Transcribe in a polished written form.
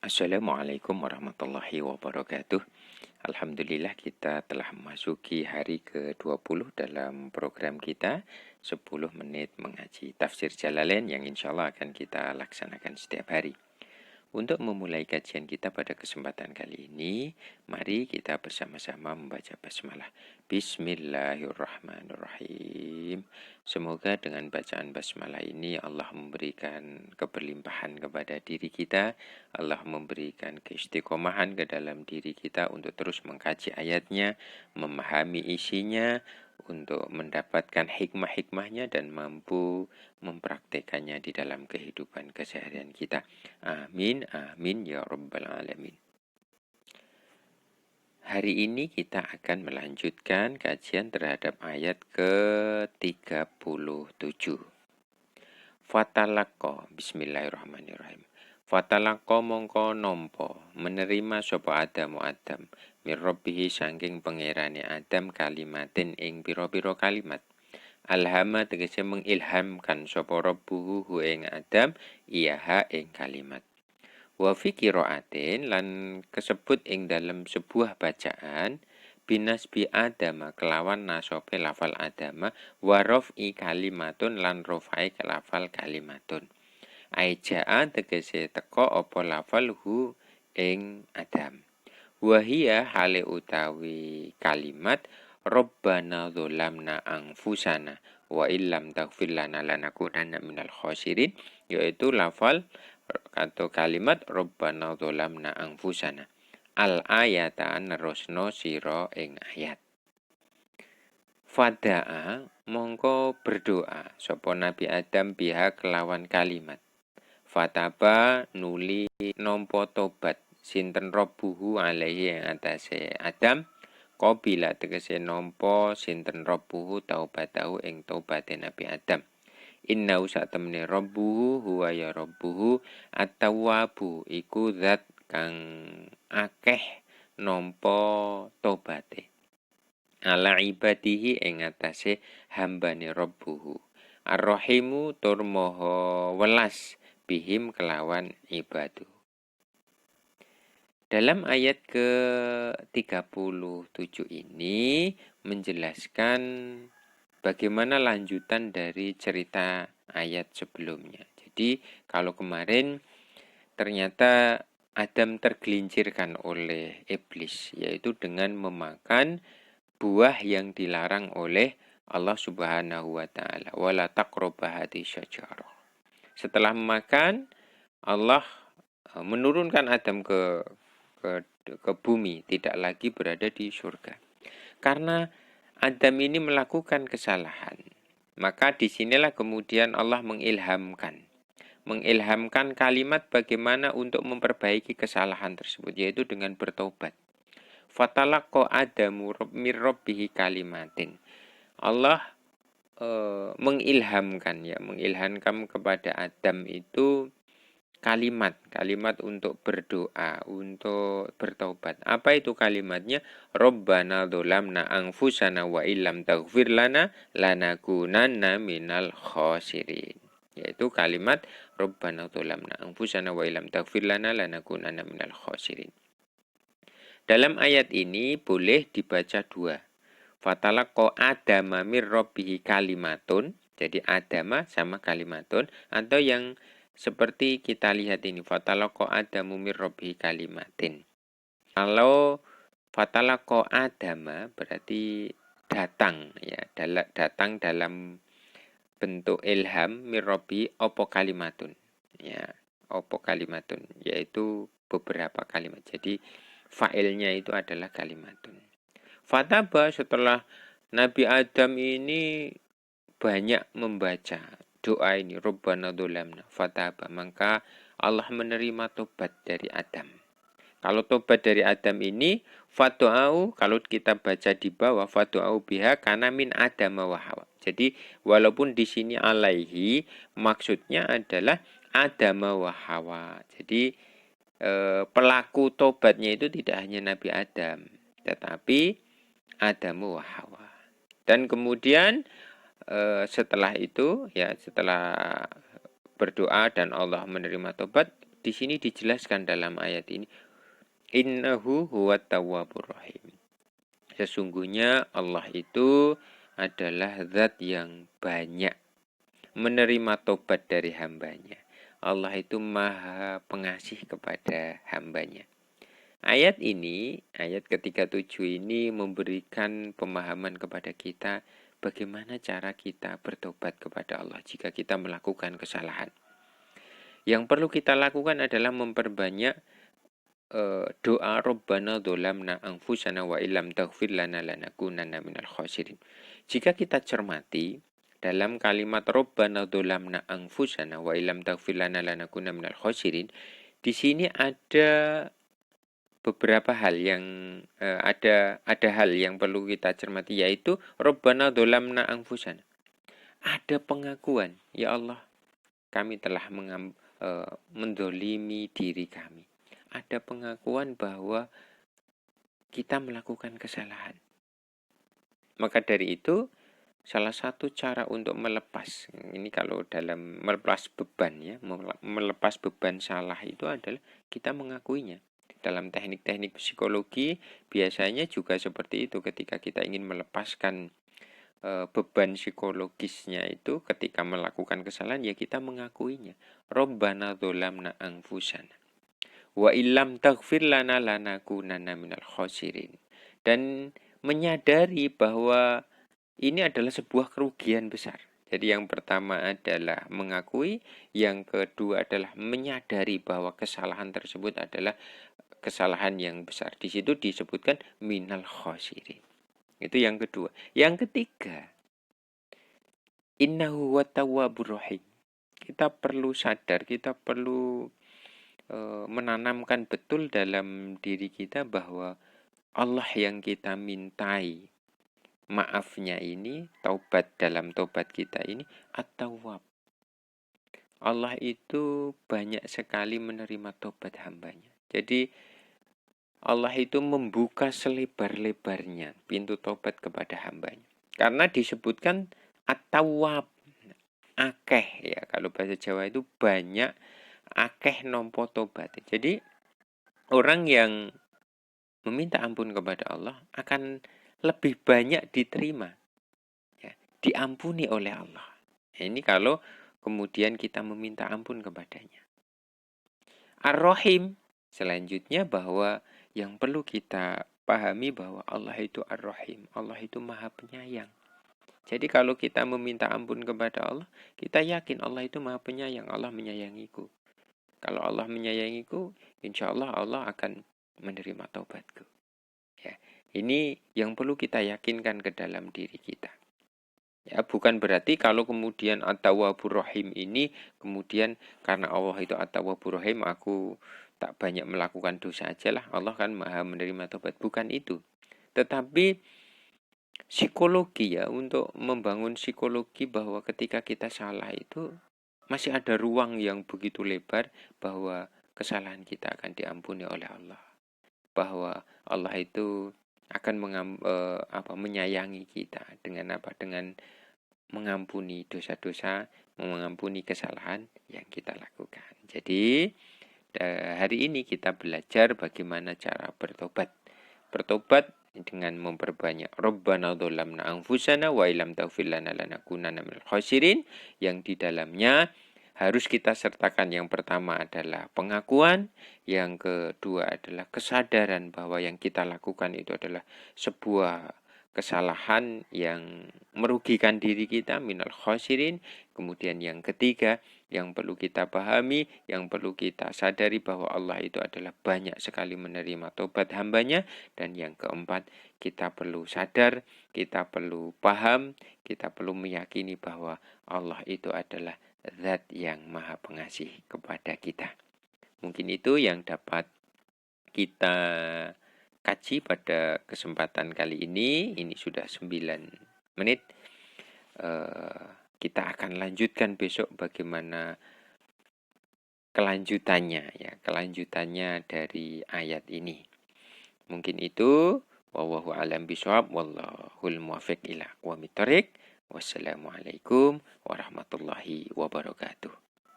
Assalamualaikum warahmatullahi wabarakatuh. Alhamdulillah kita telah memasuki hari ke-20 dalam program kita 10 menit mengaji tafsir Jalalain yang insya Allah akan kita laksanakan setiap hari. Untuk memulai kajian kita pada kesempatan kali ini, mari kita bersama-sama membaca basmalah. Bismillahirrahmanirrahim. Semoga dengan bacaan basmalah ini Allah memberikan keberlimpahan kepada diri kita, Allah memberikan keistiqomahan ke dalam diri kita untuk terus mengkaji ayatnya, memahami isinya, untuk mendapatkan hikmah-hikmahnya dan mampu mempraktekannya di dalam kehidupan keseharian kita. Amin, amin, ya rabbal alamin. Hari ini kita akan melanjutkan kajian terhadap ayat ke-37. Fatalaqqa, bismillahirrahmanirrahim. Fatalaqqa mongko nompo, menerima sapa Adam min rabbihi saking pangerane Adam kalimatin ing pira-pira kalimat. Alhama tegese mengilhamkan sapa rabbuhu hu ing Adam iyaha ing kalimat. Wa fi qiraatin lan kesebut ing dalam sebuah bacaan binasbi adama kelawan nasope lafal adama wa raf'i kalimatun lan rafai lafal kalimatun. Aijaa tegese teko apa lafal hu ing Adam. Wahia hale utawi kalimat Rabbana dzolamna anfusana wa illam taghfir lana lanakunanna minal khosirin, yaitu lafal atau kalimat Rabbana dzolamna anfusana. Al ayata nerusno sira ing ayat. Fada'a mongko berdoa sapa Nabi Adam biha kelawan kalimat. Fataba nuli nampa tobat sinten rabbuhu alaihi ing atase Adam. Qabila tegese nampa sinten rabbuhu taubatahu ing taubate Nabi Adam. Inna satemene rabbuhu huwa ya rabbuhu at-tawwabu iku zat kang akeh nampa taubate. Ala ibadihi ing atase hambane rabbuhu. Ar-rahimu tur maha welas bihim kelawan ibadu. Dalam ayat ke-37 ini menjelaskan bagaimana lanjutan dari cerita ayat sebelumnya. Jadi kalau kemarin ternyata Adam tergelincirkan oleh iblis, yaitu dengan memakan buah yang dilarang oleh Allah Subhanahu wa taala. Wala taqrabu hadhihi syajarah. Setelah memakan, Allah menurunkan Adam ke bumi, tidak lagi berada di surga. Karena Adam ini melakukan kesalahan, maka disinilah kemudian Allah mengilhamkan kalimat bagaimana untuk memperbaiki kesalahan tersebut, yaitu dengan bertobat. Fatalaqqa Adamu mir rabbihi kalimatin. Allah mengilhamkan kepada Adam itu kalimat untuk berdoa, untuk bertaubat. Apa itu kalimatnya? Rabbana dzolamna anfusana wa illam taghfir lana lanakunanna minal khosirin. Yaitu kalimat Rabbana dzolamna anfusana wa illam taghfir lana lanakunanna minal khosirin. Dalam ayat ini boleh dibaca dua. Fatalaqqa Adama mir rabbihi kalimatun. Jadi Adama sama kalimatun. Atau yang seperti kita lihat ini. Fatalaqqa Adamu mir rabbihi kalimatin. Kalau Fatalaqqa Adama berarti datang, ya, datang dalam bentuk ilham mir rabbi opo kalimatun. Ya, opo kalimatun, yaitu beberapa kalimat. Jadi fa'ilnya itu adalah kalimatun. Fataba setelah Nabi Adam ini banyak membaca doa ini Rabbana dzolamna fataba, maka Allah menerima tobat dari Adam. Kalau tobat dari Adam ini fatu'au, kalau kita baca di bawah fatu'au biha kana min Adam wa Hawa. Jadi walaupun di sini alaihi maksudnya adalah Adam wa Hawa. Jadi pelaku tobatnya itu tidak hanya Nabi Adam, tetapi Adam wa Hawa. Dan kemudian setelah itu, ya, setelah berdoa dan Allah menerima tobat, di sini dijelaskan dalam ayat ini, innahu huwat tawwabur rahim. Sesungguhnya Allah itu adalah zat yang banyak menerima tobat dari hambanya. Allah itu maha pengasih kepada hambanya. Ayat ini, ayat ke-37 ini memberikan pemahaman kepada kita bagaimana cara kita bertobat kepada Allah jika kita melakukan kesalahan. Yang perlu kita lakukan adalah memperbanyak doa Rabbana dzolamna anfusana wa illam taghfir lana lanakunanna minal khasirin. Jika kita cermati dalam kalimat Rabbana dzolamna anfusana wa illam taghfir lana lanakunanna minal khasirin, di sini ada beberapa hal yang ada hal yang perlu kita cermati, yaitu Rabbana dzolamna anfusana. Ada pengakuan, ya Allah, kami telah mendolimi diri kami. Ada pengakuan bahwa kita melakukan kesalahan. Maka dari itu, salah satu cara untuk melepas, ini kalau dalam melepas beban ya, melepas beban salah itu adalah kita mengakuinya. Dalam teknik-teknik psikologi biasanya juga seperti itu, ketika kita ingin melepaskan beban psikologisnya itu ketika melakukan kesalahan, ya kita mengakuinya. Rabbana dzolamna anfusana wa illam taghfir lana lanakunanna minal khasirin. Dan menyadari bahwa ini adalah sebuah kerugian besar. Jadi yang pertama adalah mengakui, yang kedua adalah menyadari bahwa kesalahan tersebut adalah kesalahan yang besar. Di situ disebutkan minal khasirin. Itu yang kedua. Yang ketiga, innahu wattawwabur rahim. Kita perlu sadar, kita perlu menanamkan betul dalam diri kita bahwa Allah yang kita mintai maafnya ini, taubat dalam taubat kita ini, at-tawwab. Allah itu banyak sekali menerima taubat hambanya. Jadi Allah itu membuka selebar-lebarnya pintu taubat kepada hambanya. Karena disebutkan at-tawwab, akeh ya. Kalau bahasa Jawa itu banyak, akeh nompo taubat. Jadi orang yang meminta ampun kepada Allah akan lebih banyak diterima, ya, diampuni oleh Allah. Ini kalau kemudian kita meminta ampun kepadanya. Ar-Rahim, selanjutnya bahwa yang perlu kita pahami bahwa Allah itu Ar-Rahim, Allah itu Maha Penyayang. Jadi kalau kita meminta ampun kepada Allah, kita yakin Allah itu Maha Penyayang, Allah menyayangiku. Kalau Allah menyayangiku, insya Allah Allah akan menerima taubatku. Ya, ini yang perlu kita yakinkan ke dalam diri kita. Ya, bukan berarti kalau kemudian At-Tawwabur Rahim ini kemudian karena Allah itu At-Tawwabur Rahim, aku tak banyak melakukan dosa aja lah, Allah kan Maha menerima taubat. Bukan itu. Tetapi psikologi ya, untuk membangun psikologi bahwa ketika kita salah itu masih ada ruang yang begitu lebar bahwa kesalahan kita akan diampuni oleh Allah. Bahwa Allah itu akan menyayangi kita dengan apa? Dengan mengampuni dosa-dosa, mengampuni kesalahan yang kita lakukan. Jadi hari ini kita belajar bagaimana cara bertobat. Bertobat dengan memperbanyak Rabbana dzolamna anfusana wa illam taghfir lana lanakunanna minal khasirin, yang di dalamnya harus kita sertakan yang pertama adalah pengakuan, yang kedua adalah kesadaran bahwa yang kita lakukan itu adalah sebuah kesalahan yang merugikan diri kita, minal khasirin. Kemudian yang ketiga yang perlu kita pahami, yang perlu kita sadari bahwa Allah itu adalah banyak sekali menerima taubat hambanya. Dan yang keempat, kita perlu sadar, kita perlu paham, kita perlu meyakini bahwa Allah itu adalah zat yang maha pengasih kepada kita. Mungkin itu yang dapat kita kaji pada kesempatan kali ini. Ini sudah 9 menit. Kita akan lanjutkan besok bagaimana kelanjutannya dari ayat ini. Mungkin itu. Wallahu a'lam bishawab, wallahul muwaffiq ila aqwamit thoriq. Wassalamualaikum warahmatullahi wabarakatuh.